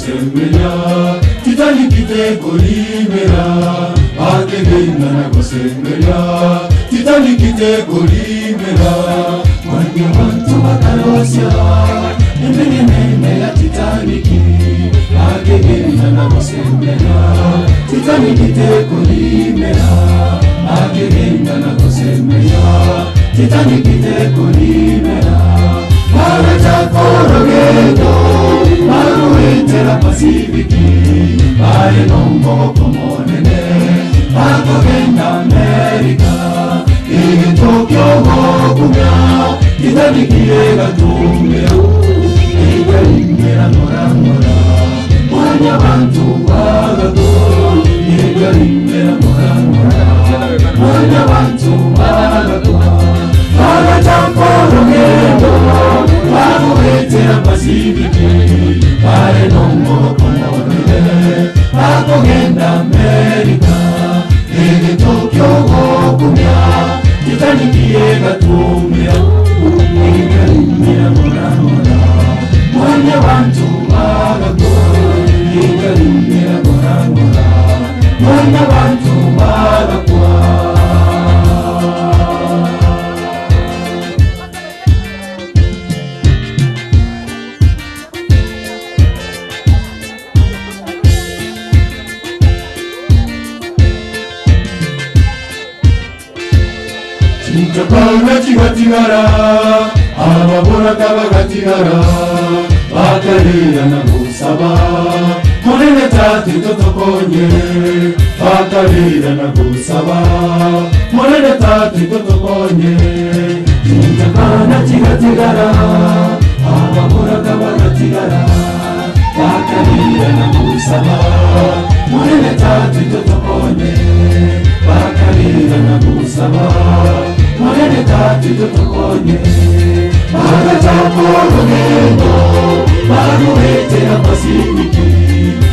gosemenya Titanic itekolimera Akegenda na gosemenya Titanic itekolimera Mwanya bantu bakalosya Emene ya Titanic Akegenda na gosemenya Titanic itekolimera Akegenda na gosemenya Titanic itekolimera Marachakorogedo Maruetera Pasifiki Pare nombo komonene Akogenda Amerika Igi Tokyo Gokumya Titanic yega tumya Ega ingera norangora Mwanya bantu wagago Ega ingera norangora Mwanya bantu wagago Marachakorogedo Maruetera Pasifiki Pare nombo komonene Akogenda Amerika Igi Tokyo Gokumya Titanic yega tumya Ega ingera norangora Mwanya bantu wagago Ega ingera norangora Mwanya bantu wagakwa Chikapanga chikatigara Ababora kabagatigara Bakalira na gusaba Monene tati totokonye Bakalira na gusaba Monene tati totokonye Chikapanga chikatigara Ababora kabagatigara Bakalira na gusaba Monene tati totokonye Bakalira na gusaba Monene tati totokonye Marachakorogedo Maruetera Pasifiki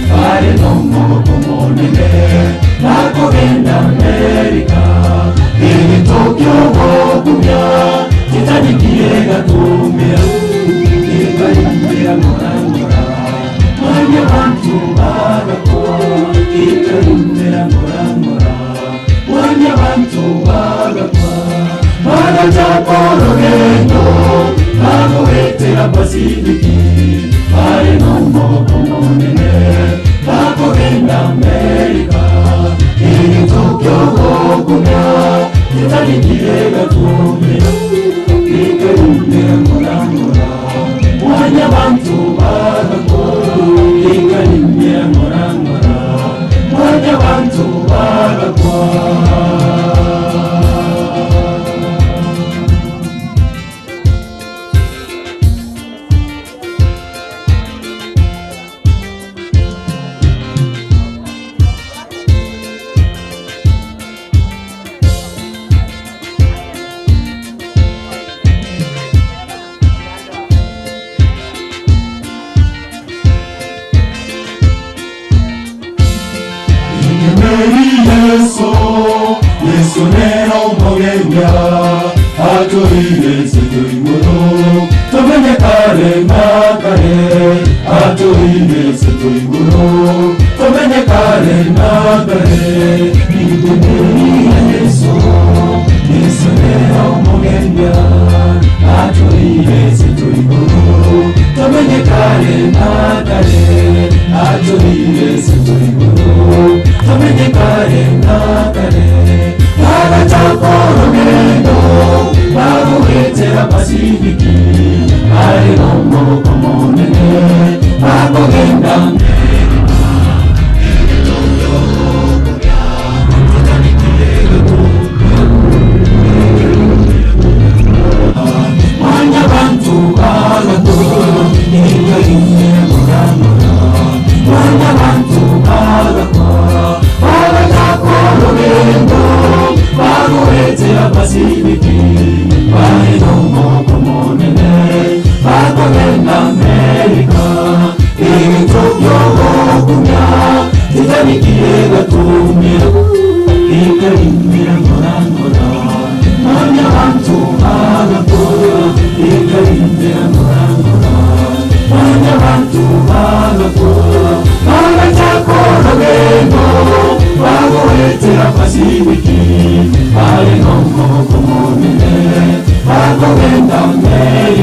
Pare nombo komonene Akogenda Amerika Igi Tokyo Gokumya Titanic yega tumya Ega ingera norangora Mwanya bantu wagako Ega ingera norangora Mwanya bantu wagakwa Marachakorogedo Maruetera Pasifiki Pare nombo komonene Akogenda Amerika Igi Tokyo Gokumya Titanic yega tumya Ega ingera norangora Mwanya bantu wagako Ega ingera norangora Mwanya bantu wagakwa Yesu nero mogenya Atoire setuimuro Tomenye kare nakare Atoire setuimuro Tomenye kare nakare Nidumeni Yesu Yesu nero mogenya Atoire setuimuro Tomenye kare nakare Atoire setuimuro Tomenye kare nakare Marachakorogedo Maruetera Pasifiki Pare nombo komonene Akogenda Amerika Igi Tokyo Gokumya Titanic yega tumya Mwanya bantu wagago Ega ingera norangora Mwanya bantu wagakwa Marachakorogedo Maruetera Pasifiki Pare nombo komonene Akogenda Amerika Igi Tokyo Gokumya Titanic yega tumya Ega ingera norangora Mwanya bantu wagako Ega ingera norangora Mwanya bantu wagakwa Pasifiki, pale no moko monene, bagogenda Amerika.